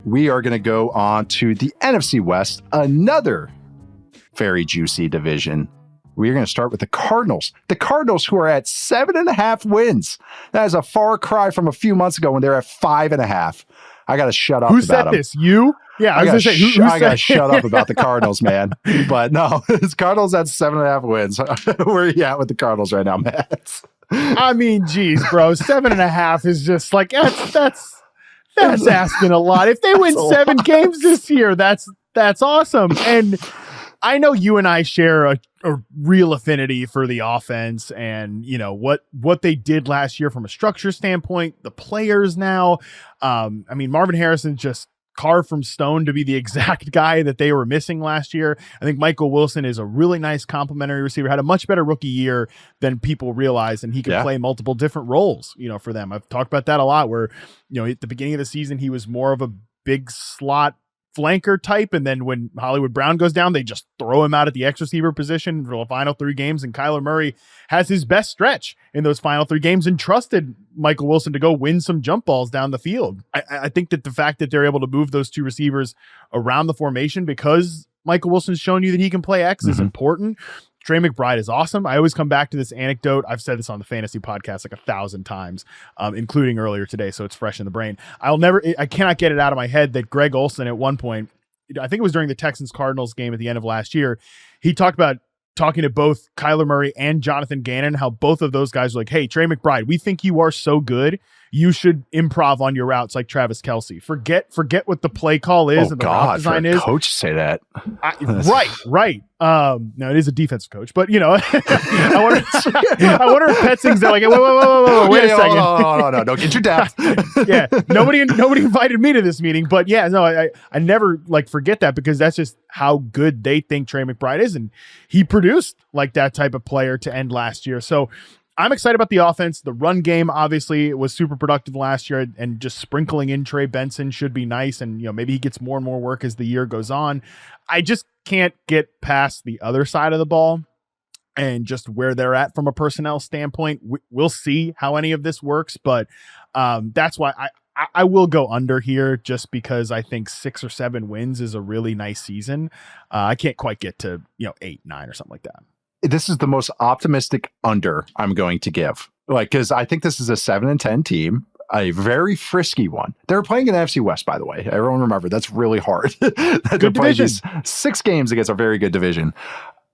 we are going to go on to the NFC West, another very juicy division. We're going to start with the Cardinals. The Cardinals, who are at 7.5 wins. That is a far cry from a few months ago when they're at 5.5. I got to shut up Who about said them. this? You? Yeah, I got to to shut up about the Cardinals, man. But no, it's Cardinals at 7.5 wins. Where are you at with the Cardinals right now, Matt? I mean, geez, bro, 7.5 is just like that's asking a lot. If they win 7 games this year, that's awesome. And I know you and I share a real affinity for the offense and, you know, what they did last year from a structure standpoint, the players now. I mean, Marvin Harrison just carved from stone to be the exact guy that they were missing last year. I think Michael Wilson is a really nice complimentary receiver, had a much better rookie year than people realize, and he can play multiple different roles, you know, for them. I've talked about that a lot where, you know, at the beginning of the season, he was more of a big slot flanker type, and then when Hollywood Brown goes down, they just throw him out at the X receiver position for the final 3 games, and Kyler Murray has his best stretch in those final 3 games and trusted Michael Wilson to go win some jump balls down the field. I think that the fact that they're able to move those 2 receivers around the formation because Michael Wilson's shown you that he can play X is important. Trey McBride is awesome. I always come back to this anecdote. I've said this on the fantasy podcast like 1,000 times, including earlier today, so it's fresh in the brain. I cannot get it out of my head that Greg Olsen at one point, I think it was during the Texans-Cardinals game at the end of last year, he talked about talking to both Kyler Murray and Jonathan Gannon, how both of those guys were like, hey, Trey McBride, we think you are so good, you should improv on your routes like Travis Kelce. Forget what the play call is and the route design is. Coach say that. Right. No, it is a defensive coach, but you know, I wonder if Petzing's there like, whoa, wait a second. No, don't get your depth. Yeah, nobody invited me to this meeting, but yeah, no, I never like forget that because that's just how good they think Trey McBride is, and he produced like that type of player to end last year. So I'm excited about the offense. The run game obviously was super productive last year, and just sprinkling in Trey Benson should be nice. And, you know, maybe he gets more and more work as the year goes on. I just can't get past the other side of the ball and just where they're at from a personnel standpoint. We'll see how any of this works, but that's why I will go under here just because I think 6 or 7 wins is a really nice season. I can't quite get to, 8, 9 or something like that. This is the most optimistic under I'm going to give. Because I think this is a 7-10 team, a very frisky one. They're playing in the NFC West, by the way. Everyone remember, that's really hard. They're playing these 6 games against a very good division.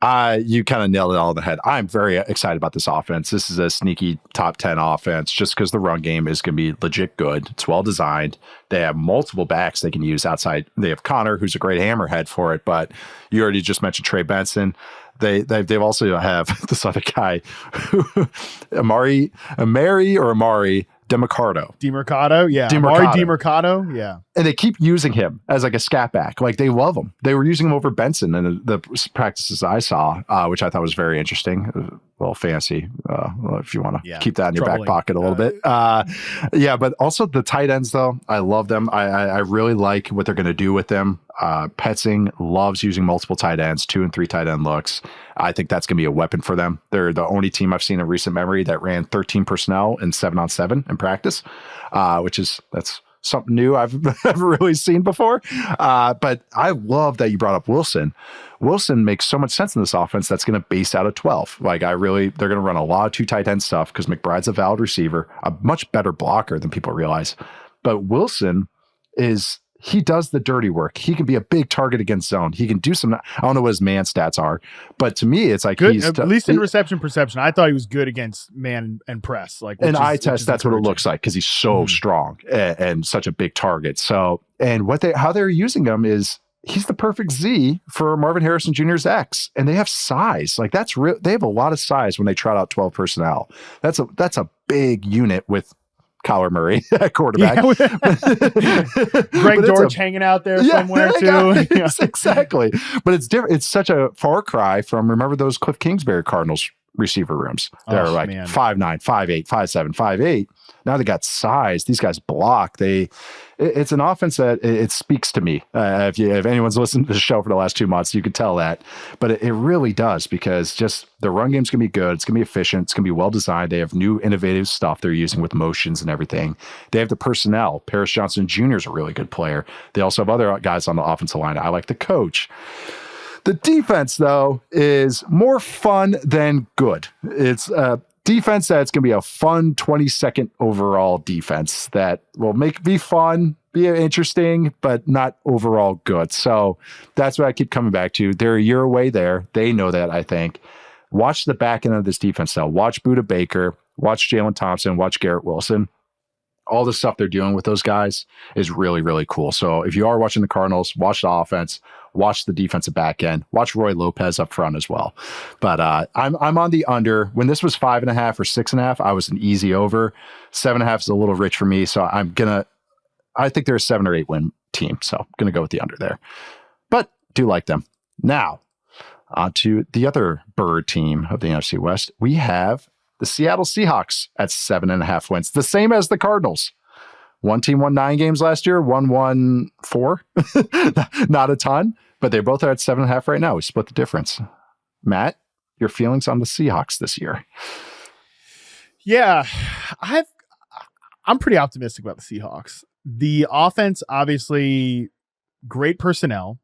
You kind of nailed it all in the head. I'm very excited about this offense. This is a sneaky top 10 offense just because the run game is going to be legit good. It's well designed. They have multiple backs they can use outside. They have Connor, who's a great hammerhead for it, but you already just mentioned Trey Benson. They also have this other guy, Amari DeMercado, yeah. Amari DeMercado, yeah. And they keep using him as like a scat back. Like they love him. They were using him over Benson in the practices I saw, which I thought was very interesting. A little fancy, if you want to keep that in your back pocket a little bit. But also the tight ends, though. I love them. I really like what they're going to do with them. Petzing loves using multiple tight ends, 2 and 3 tight end looks. I think that's going to be a weapon for them. They're the only team I've seen in recent memory that ran 13 personnel and 7-on-7 in practice, that's something new I've never really seen before. But I love that you brought up Wilson. Wilson makes so much sense in this offense that's going to base out of 12. They're going to run a lot of 2 tight end stuff because McBride's a valid receiver, a much better blocker than people realize. But Wilson he does the dirty work. He can be a big target against zone. He can do some, I don't know what his man stats are, but to me, it's like good, at least in reception perception. I thought he was good against man and press. In eye test, that's what it looks like because he's so strong and such a big target. So, and how they're using him is he's the perfect Z for Marvin Harrison Jr.'s X, and they have size. Like that's real. They have a lot of size when they trot out 12 personnel. That's a big unit with Kyler Murray at quarterback. Greg Dortch hanging out there somewhere too. Exactly. But it's different. It's such a far cry from, remember those Cliff Kingsbury Cardinals receiver rooms that are like 5'9", 5'8", 5'7", 5'8". Now they got size. These guys block. It's an offense that it speaks to me. If anyone's listened to the show for the last 2 months, you could tell that. But it really does, because just the run game's going to be good. It's going to be efficient. It's going to be well designed. They have new innovative stuff they're using with motions and everything. They have the personnel. Paris Johnson Jr. is a really good player. They also have other guys on the offensive line. I like the coach. The defense, though, is more fun than good. It's defense that's going to be a fun 22nd overall defense that will be fun, be interesting, but not overall good. So that's what I keep coming back to. They're a year away there. They know that, I think. Watch the back end of this defense now. Watch Budda Baker, watch Jalen Thompson, watch Garrett Wilson. All the stuff they're doing with those guys is really, really cool. So if you are watching the Cardinals, watch the offense, watch the defensive back end, watch Roy Lopez up front as well. But I'm on the under. When this was 5.5 or 6.5, I was an easy over. 7.5 is a little rich for me. So I think they're a 7 or 8 win team. So I'm going to go with the under there, but do like them. Now on to the other bird team of the NFC West. We have the Seattle Seahawks at 7.5 wins, the same as the Cardinals. One team won 9 games last year, one won 4. Not a ton, but they both are at 7.5 right now. We split the difference. Matt, your feelings on the Seahawks this year? Yeah, I'm pretty optimistic about the Seahawks. The offense, obviously, great personnel.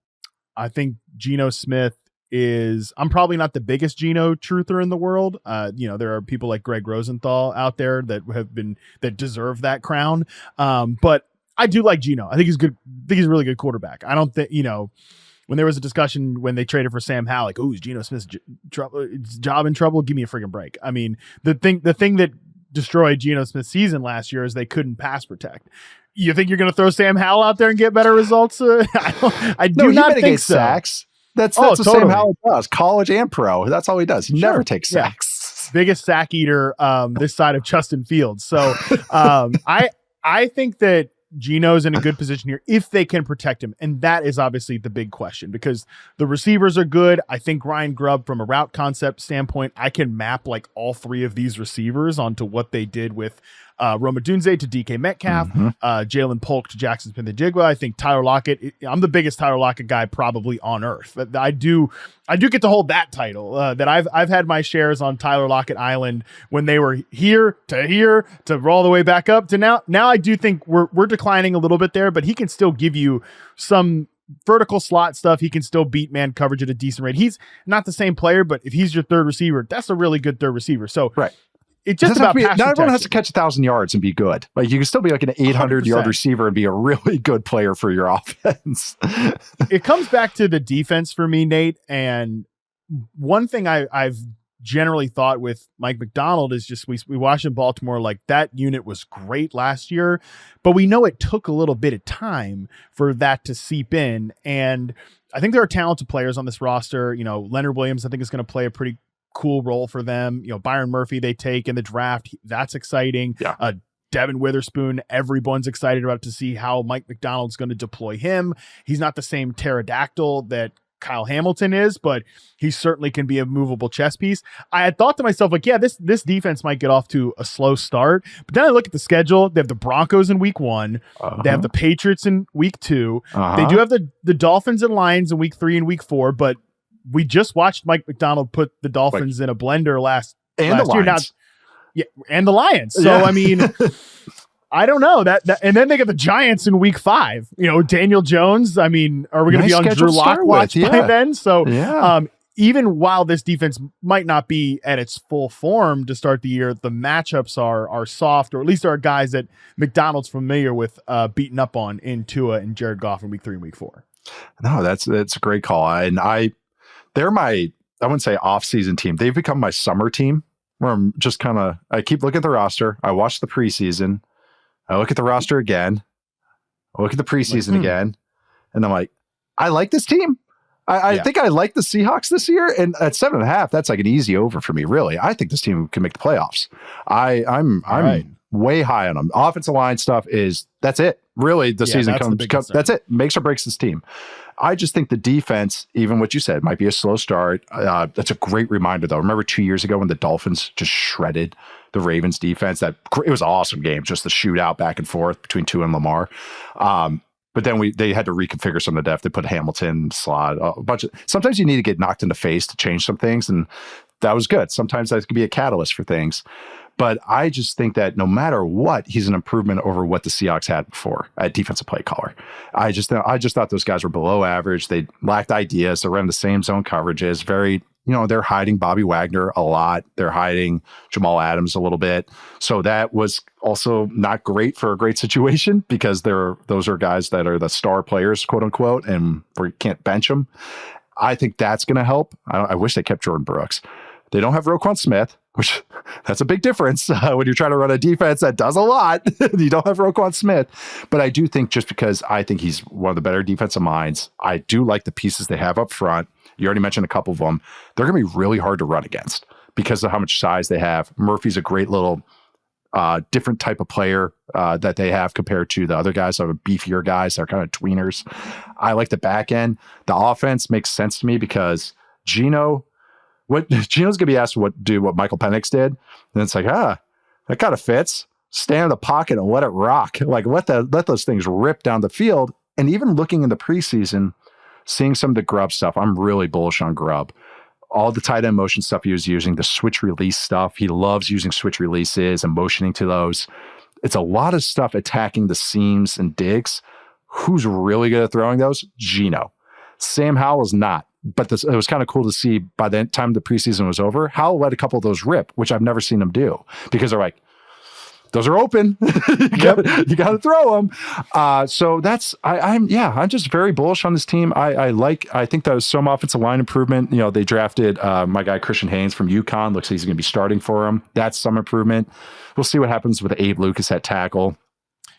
I think Geno Smith I'm probably not the biggest Geno truther in the world. There are people like Greg Rosenthal out there that deserve that crown. But I do like Geno. I think he's good. I think he's a really good quarterback. I don't think, when there was a discussion when they traded for Sam Howell, like, oh, is Geno Smith's job in trouble? Give me a friggin' break. I mean, the thing that destroyed Geno Smith's season last year is they couldn't pass protect. You think you're going to throw Sam Howell out there and get better results? I do not think so. Sacks. That's what Sam Howell does, college and pro. That's all he does. He never takes sacks. Biggest sack eater this side of Justin Fields. So I think that Geno's in a good position here if they can protect him. And that is obviously the big question, because the receivers are good. I think Ryan Grubb, from a route concept standpoint, I can map like all 3 of these receivers onto what they did with Rome Odunze to DK Metcalf, Jalen Polk to Jackson Smith-Njigba. I think Tyler Lockett, I'm the biggest Tyler Lockett guy probably on earth. I do get to hold that title, that I've had my shares on Tyler Lockett Island when they were here to all the way back up to now. Now I do think we're declining a little bit there, but he can still give you some vertical slot stuff. He can still beat man coverage at a decent rate. He's not the same player, but if he's your third receiver, that's a really good third receiver. So right. It's just about not everyone has to catch 1,000 yards and be good. Like, you can still be like an 800-yard receiver and be a really good player for your offense. It comes back to the defense for me, Nate. And one thing I've generally thought with Mike Macdonald is just we watched in Baltimore, like, that unit was great last year, but we know it took a little bit of time for that to seep in. And I think there are talented players on this roster. Leonard Williams, I think, is going to play a pretty cool role for them. Byron Murphy they take in the draft. That's exciting. Yeah. Devin Witherspoon, everyone's excited about to see how Mike Macdonald's going to deploy him. He's not the same pterodactyl that Kyle Hamilton is, but he certainly can be a movable chess piece. I had thought to myself, like, yeah, this defense might get off to a slow start, but then I look at the schedule. They have the Broncos in week 1. They have the Patriots in week 2. They do have the Dolphins and Lions in week 3 and week 4, but we just watched Mike Macdonald put the Dolphins in a blender last year. Now, and the Lions. So, I mean, I don't know that, and then they get the Giants in week 5. Daniel Jones. I mean, are we going to be on Drew Lock watch by then? So, even while this defense might not be at its full form to start the year, the matchups are soft, or at least there are guys that Macdonald's familiar with beating up on in Tua and Jared Goff in week 3 and week 4. No, that's a great call. And they're I wouldn't say off-season team. They've become my summer team, where I'm just I keep looking at the roster. I watch the preseason. I look at the roster again. I look at the preseason again. And I'm like, I like this team. I think I like the Seahawks this year. And at 7.5, that's like an easy over for me, really. I think this team can make the playoffs. I'm way high on them. Offensive line stuff that's it. Really, the season comes. That's it. Makes or breaks this team. I just think the defense, even what you said, might be a slow start. That's a great reminder, though. Remember 2 years ago when the Dolphins just shredded the Ravens defense. It was an awesome game, just the shootout back and forth between Tua and Lamar. But then they had to reconfigure some of the depth. They put Hamilton in the slot, a bunch of. Sometimes you need to get knocked in the face to change some things, and that was good. Sometimes that could be a catalyst for things. But I just think that no matter what, he's an improvement over what the Seahawks had before at defensive play caller. I just thought those guys were below average. They lacked ideas. They ran the same zone coverages. They're hiding Bobby Wagner a lot. They're hiding Jamal Adams a little bit. So that was also not great for a great situation because those are guys that are the star players, quote unquote, and we can't bench them. I think that's going to help. I wish they kept Jordan Brooks. They don't have Roquan Smith, which that's a big difference when you're trying to run a defense that does a lot. You don't have Roquan Smith. But I do think just because I think he's one of the better defensive minds, I do like the pieces they have up front. You already mentioned a couple of them. They're going to be really hard to run against because of how much size they have. Murphy's a great little different type of player that they have compared to the other guys. So beefier guys. They're kind of tweeners. I like the back end. The offense makes sense to me because Gino's going to be asked to do what Michael Penix did. And it's like, that kind of fits. Stand in the pocket and let it rock. Like let those things rip down the field. And even looking in the preseason, seeing some of the Grubb stuff, I'm really bullish on Grubb. All the tight end motion stuff he was using, the switch release stuff. He loves using switch releases and motioning to those. It's a lot of stuff attacking the seams and digs. Who's really good at throwing those? Gino. Sam Howell is not. But it was kind of cool to see by the time the preseason was over, Howell let a couple of those rip, which I've never seen him do because they're like, those are open. You got to throw them. So I'm just very bullish on this team. I think that was some offensive line improvement. They drafted my guy Christian Haynes from UConn. Looks like he's going to be starting for him. That's some improvement. We'll see what happens with Abe Lucas at tackle.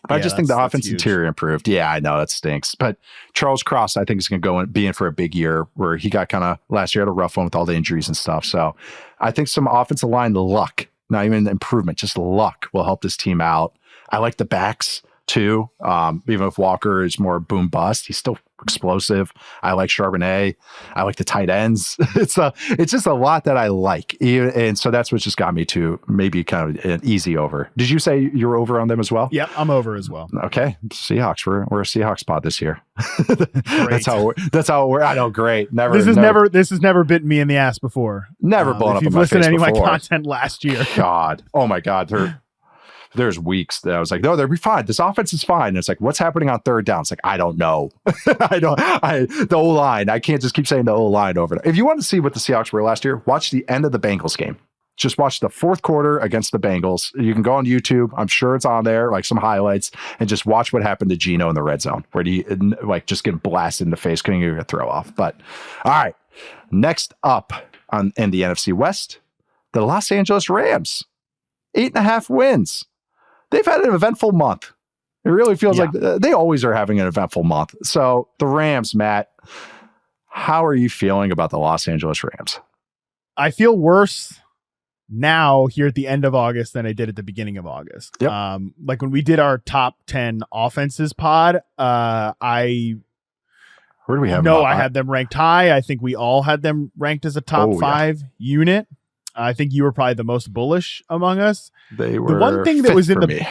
I just think the offense interior improved. Yeah, I know that stinks. But Charles Cross, I think, is going to be in for a big year where he got kind of last year had a rough one with all the injuries and stuff. So I think some offensive line luck, not even improvement, just luck will help this team out. I like the backs too. Even if Walker is more boom bust, he's still explosive. I like Charbonnet. I like the tight ends. It's just a lot that I like. And so that's what just got me to maybe kind of an easy over. Did you say you were over on them as well? Yeah, I'm over as well. Okay. Seahawks. We're a Seahawks pod this year. That's how we're I know. Great. This has never bitten me in the ass before. Never blown up in my face before. If you've listened to any of my content last year. God. Oh my God. There's weeks that I was like, no, they'll be fine. This offense is fine. And it's like, what's happening on third down? It's like, I don't know. The O-line. I can't just keep saying the O-line over there. If you want to see what the Seahawks were last year, watch the end of the Bengals game. Just watch the fourth quarter against the Bengals. You can go on YouTube. I'm sure it's on there, like some highlights, and just watch what happened to Gino in the red zone, where he just getting blasted in the face, couldn't even get a throw off. But all right, next up in the NFC West, the Los Angeles Rams, 8.5 wins. They've had an eventful month. It really feels like they always are having an eventful month. So the Rams, Matt, how are you feeling about the Los Angeles Rams? I feel worse now here at the end of August than I did at the beginning of August. Yep. Like when we did our top 10 offenses pod, where do we have them? I had them ranked high. I think we all had them ranked as a top 5 unit. I think you were probably the most bullish among us. They were the one thing that was in me.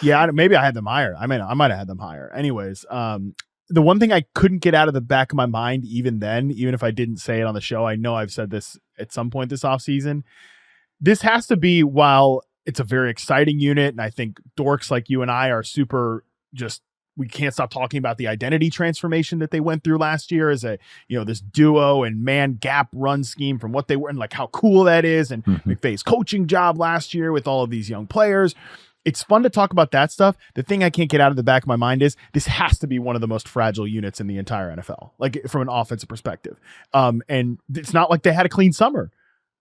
Yeah, maybe I had them higher. I might have had them higher. Anyways, the one thing I couldn't get out of the back of my mind even then, even if I didn't say it on the show, I know I've said this at some point this offseason. This has to be, while it's a very exciting unit, and I think dorks like you and I are super we can't stop talking about the identity transformation that they went through last year as this duo and man gap run scheme from what they were and like how cool that is. And McVay's coaching job last year with all of these young players. It's fun to talk about that stuff. The thing I can't get out of the back of my mind is this has to be one of the most fragile units in the entire NFL, like from an offensive perspective. And it's not like they had a clean summer.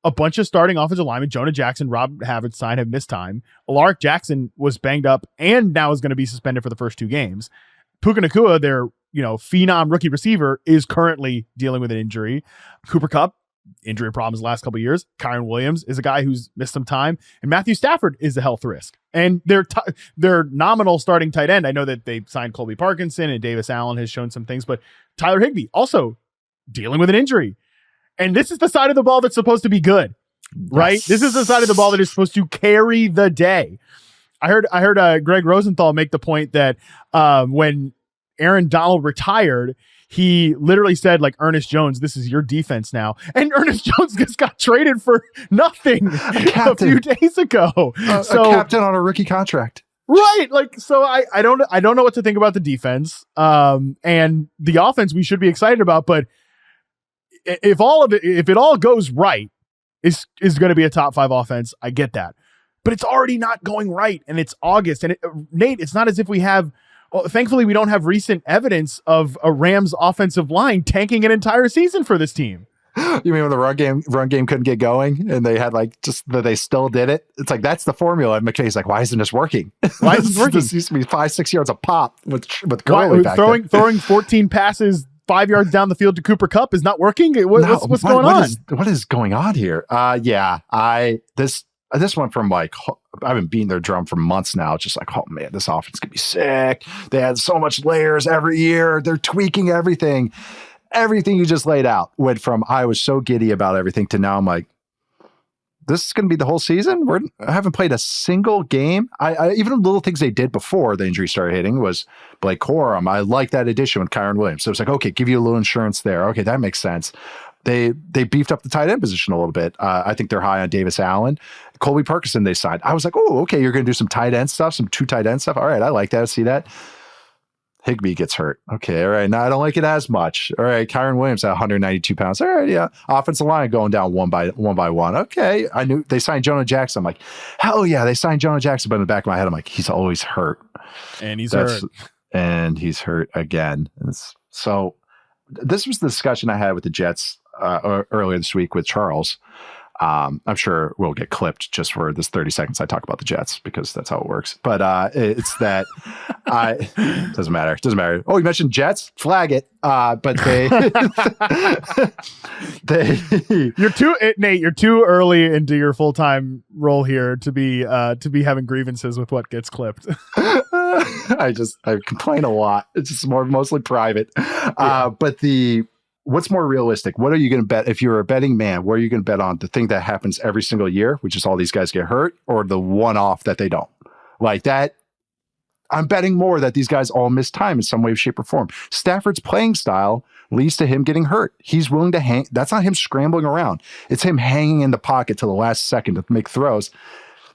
A bunch of starting offensive linemen, Jonah Jackson, Rob Havenstein, have missed time. Alaric Jackson was banged up and now is going to be suspended for the first 2 games. Puka Nacua, their phenom rookie receiver, is currently dealing with an injury. Cooper Kupp, injury problems the last couple of years. Kyron Williams is a guy who's missed some time. And Matthew Stafford is a health risk. And their nominal starting tight end, I know that they signed Colby Parkinson and Davis Allen has shown some things, but Tyler Higbee also dealing with an injury. And this is the side of the ball that's supposed to be good. right? This is the side of the ball that is supposed to carry the day. I heard Greg Rosenthal make the point that when Aaron Donald retired, he literally said, like, Ernest Jones, this is your defense now. And Ernest Jones just got traded for nothing a few days ago. A captain on a rookie contract. Right. Like, so I don't know what to think about the defense. And the offense we should be excited about, but if it all goes right, is going to be a top 5 offense. I get that. But it's already not going right, and it's August. And Nate, it's not as if we have, thankfully, we don't have recent evidence of a Rams offensive line tanking an entire season for this team. You mean when the run game couldn't get going, and they had like just that they still did it? It's like that's the formula. And McKay's like, why isn't this working? Why isn't it working? This used to be 5-6 yards a pop with Gurley back throwing 14 passes 5 yards down the field to Cooper Kupp is not working. What's going on? What is going on here? This one from like, I've been beating their drum for months now. Just like, oh man, this offense could be sick. They had so much layers every year. They're tweaking everything. Everything you just laid out went from I was so giddy about everything to now I'm like, this is going to be the whole season. I haven't played a single game. I even little things they did before the injury started hitting was Blake Corum. I like that addition with Kyron Williams. So it's like, okay, give you a little insurance there. Okay, that makes sense. They beefed up the tight end position a little bit. I think they're high on Davis Allen. Colby Parkinson they signed. I was like, oh, okay, you're going to do some tight end stuff, some 2 tight end stuff. All right, I like that. I see that. Higbee gets hurt. Okay, all right. Now I don't like it as much. All right, Kyron Williams at 192 pounds. All right, yeah. Offensive line going down one by one. Okay, I knew they signed Jonah Jackson. I'm like, hell yeah, they signed Jonah Jackson. But in the back of my head, I'm like, he's always hurt. And he's hurt. And he's hurt again. So this was the discussion I had with the Jets earlier this week with Charles. I'm sure we'll get clipped just for this 30 seconds I talk about the Jets because that's how it works. But it's that doesn't matter. Doesn't matter. Oh, you mentioned Jets? Flag it. But Nate, you're too early into your full-time role here to be having grievances with what gets clipped. I complain a lot. It's just mostly private. But what's more realistic? What are you going to bet? If you're a betting man, what are you going to bet on? The thing that happens every single year, which is all these guys get hurt, or the one-off that they don't? Like that, I'm betting more that these guys all miss time in some way, shape, or form. Stafford's playing style leads to him getting hurt. He's willing to hang. That's not him scrambling around. It's him hanging in the pocket till the last second to make throws.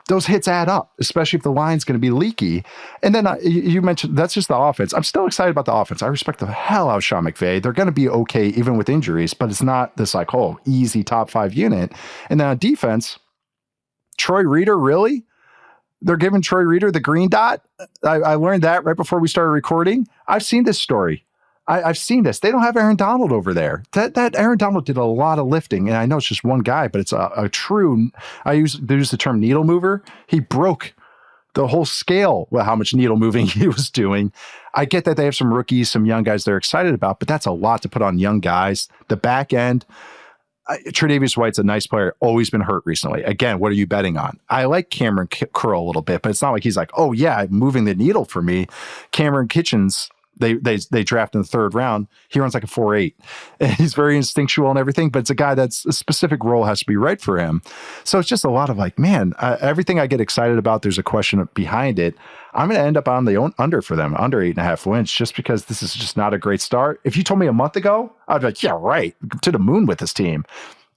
Those hits add up, especially if the line's going to be leaky. And then you mentioned that's just the offense. I'm still excited about the offense. I respect the hell out of Sean McVay. They're going to be okay even with injuries, but it's not this like, oh, easy top 5 unit. And then on defense, Troy Reeder, really? They're giving Troy Reeder the green dot? I learned that right before we started recording. I've seen this story. I've seen this. They don't have Aaron Donald over there. That Aaron Donald did a lot of lifting, and I know it's just one guy, but it's a true. They use the term needle mover. He broke the whole scale with how much needle moving he was doing. I get that they have some rookies, some young guys they're excited about, but that's a lot to put on young guys. The back end. Tre'Davious White's a nice player, always been hurt recently. Again, what are you betting on? I like Cameron Curl a little bit, but it's not like he's like, oh yeah, moving the needle for me. Cameron Kitchens. They draft in the 3rd round. He runs like a 4.8. He's very instinctual and everything, but it's a guy that's a specific role has to be right for him. So it's just a lot of like, man, everything I get excited about, there's a question behind it. I'm going to end up on the under for them, under 8.5 wins, just because this is just not a great start. If you told me a month ago, I'd be like, yeah, right, to the moon with this team.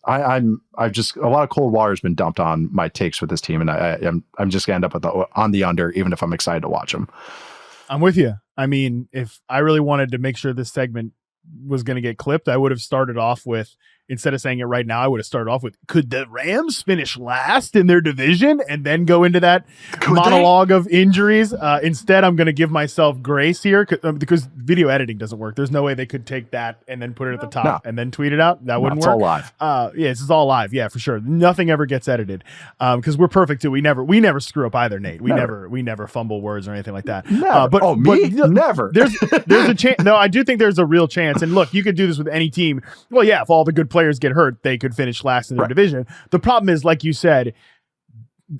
I've just a lot of cold water has been dumped on my takes with this team, and I'm just going to end up on the under, even if I'm excited to watch them. I'm with you. I mean, if I really wanted to make sure this segment was going to get clipped, I would have started off with, instead of saying it right now, I would have started off with, could the Rams finish last in their division and then go into that monologue of injuries? Instead, I'm going to give myself grace here because video editing doesn't work. There's no way they could take that and then put it at the top and then tweet it out. That wouldn't work. It's all live. Yeah, this is all live. Yeah, for sure. Nothing ever gets edited because we're perfect too. We never screw up either, Nate. We never fumble words or anything like that. Never. There's a chance. No, I do think there's a real chance. And look, you could do this with any team. Well, yeah, if all the good players get hurt, they could finish last in their division. The problem is, like you said,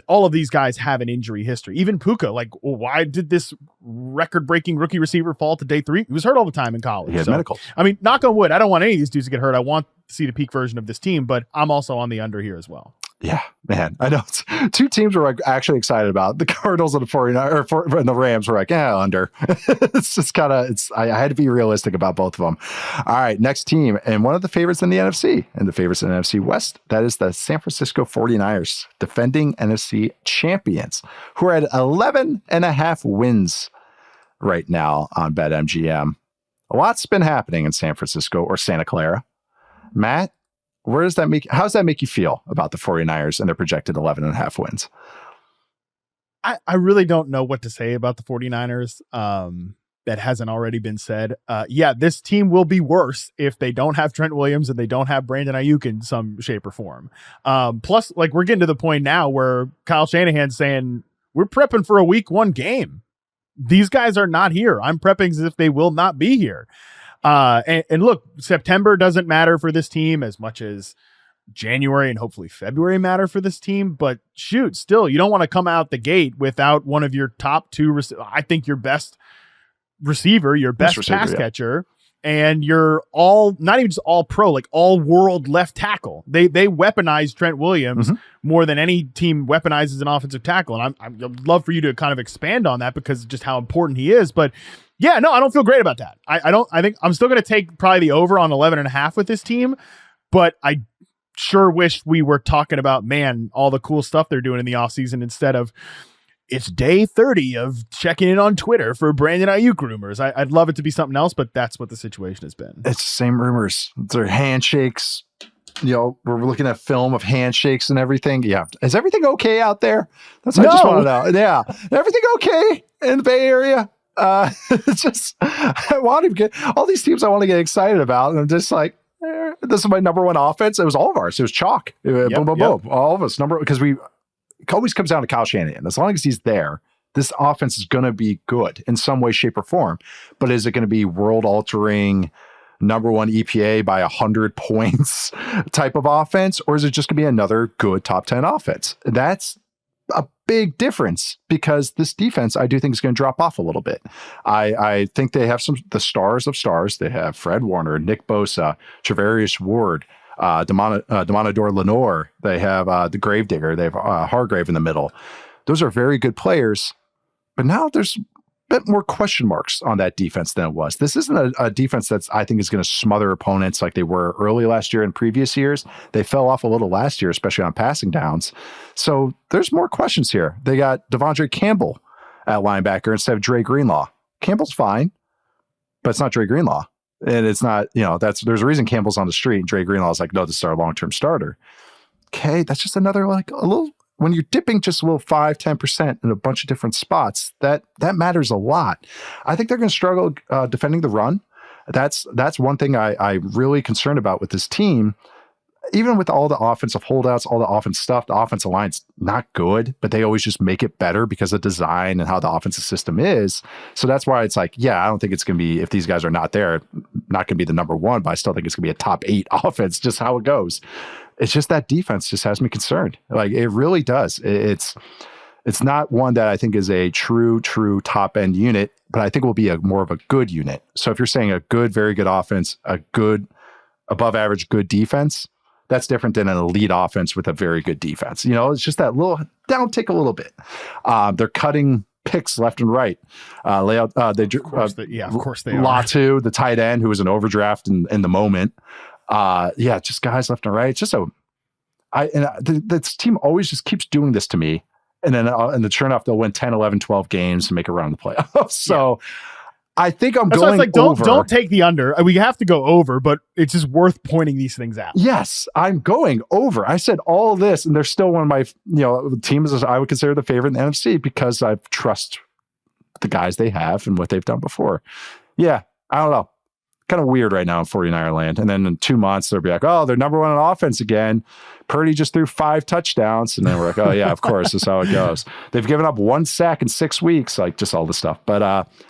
all of these guys have an injury history. Even Puka, like, why did this record-breaking rookie receiver fall to day 3? He was hurt all the time in college. He had medical. I mean, knock on wood, I don't want any of these dudes to get hurt. I want to see the peak version of this team, but I'm also on the under here as well. Yeah, man. I know it's two teams we're actually excited about. The Cardinals and the 49ers, and the Rams were like, under. It's just kind of, I had to be realistic about both of them. All right, next team, and one of the favorites in the NFC, and the favorites in the NFC West, that is the San Francisco 49ers, defending NFC champions, who are at 11.5 wins right now on BetMGM. A lot's been happening in San Francisco or Santa Clara. Matt, how does that make you feel about the 49ers and their projected 11.5 wins? I really don't know what to say about the 49ers. That hasn't already been said. This team will be worse if they don't have Trent Williams and they don't have Brandon Ayuk in some shape or form. Plus, like, we're getting to the point now where Kyle Shanahan's saying we're prepping for a week 1 game. These guys are not here. I'm prepping as if they will not be here. And look, September doesn't matter for this team as much as January and hopefully February matter for this team. But shoot, still, you don't want to come out the gate without one of your top 2. I think your best receiver, your best pass catcher, and you're all, not even just all pro, like all world left tackle. They weaponize Trent Williams more than any team weaponizes an offensive tackle. And I'd love for you to kind of expand on that because of just how important he is. But yeah, no, I don't feel great about that. I think I'm still going to take probably the over on 11.5 with this team, but I sure wish we were talking about, man, all the cool stuff they're doing in the offseason instead of it's day 30 of checking in on Twitter for Brandon Ayuk rumors. I'd love it to be something else, but that's what the situation has been. It's the same rumors. They're handshakes. We're looking at film of handshakes and everything. Yeah. Is everything okay out there? That's what I just want to know. Yeah. Everything okay in the Bay Area? It's just, I want to get all these teams I want to get excited about. And I'm just like, this is my number 1 offense. It was all of ours. It was chalk. Boom, boom, boom. All of us. Because it always comes down to Kyle Shanahan. As long as he's there, this offense is going to be good in some way, shape, or form. But is it going to be world-altering, number 1 EPA by 100 points type of offense? Or is it just going to be another good top 10 offense? That's a big difference because this defense, I do think, is going to drop off a little bit. I think they have the stars of stars. They have Fred Warner, Nick Bosa, Travarius Ward, Demonador Lenore. They have the Gravedigger. They have Hargrave in the middle. Those are very good players, but now there's a bit more question marks on that defense than it was. This isn't a defense that's, I think, is going to smother opponents like they were early last year and previous years. They fell off a little last year, especially on passing downs. So there's more questions here. They got Devondre Campbell at linebacker instead of Dre Greenlaw. Campbell's fine, but it's not Dre Greenlaw. And it's not, there's a reason Campbell's on the street and Dre Greenlaw is like, no, this is our long-term starter. Okay, that's just another, like, a little, when you're dipping just a little 5-10% in a bunch of different spots, that matters a lot. I think they're going to struggle defending the run. That's one thing I'm really concerned about with this team. Even with all the offensive holdouts, all the offense stuff, the offensive line's not good, but they always just make it better because of design and how the offensive system is. So that's why it's like, I don't think it's going to be, if these guys are not there, not going to be the number 1, but I still think it's going to be a top 8 offense, just how it goes. It's just that defense just has me concerned. Like, it really does. It's not one that I think is a true top end unit, but I think it will be more of a good unit. So if you're saying a good, very good offense, a good above average, good defense, that's different than an elite offense with a very good defense. It's just that little downtick a little bit. They're cutting picks left and right. Of course they are. Latu, the tight end, who was an overdraft in the moment. Just guys left and right. It's just this team always just keeps doing this to me. And then sure enough, they'll win 10, 11, 12 games and make a run in the playoffs. So I think I'm going over. Don't take the under. We have to go over, but it's just worth pointing these things out. Yes, I'm going over. I said all this, and they're still one of my teams I would consider the favorite in the NFC because I trust the guys they have and what they've done before. Yeah, I don't know. Kind of weird right now in 49er land. And then in 2 months, they'll be like, oh, they're number 1 on offense again. Purdy just threw 5 touchdowns. And then we're like, oh, yeah, of course, that's how it goes. They've given up 1 sack in 6 weeks, like just all this stuff. But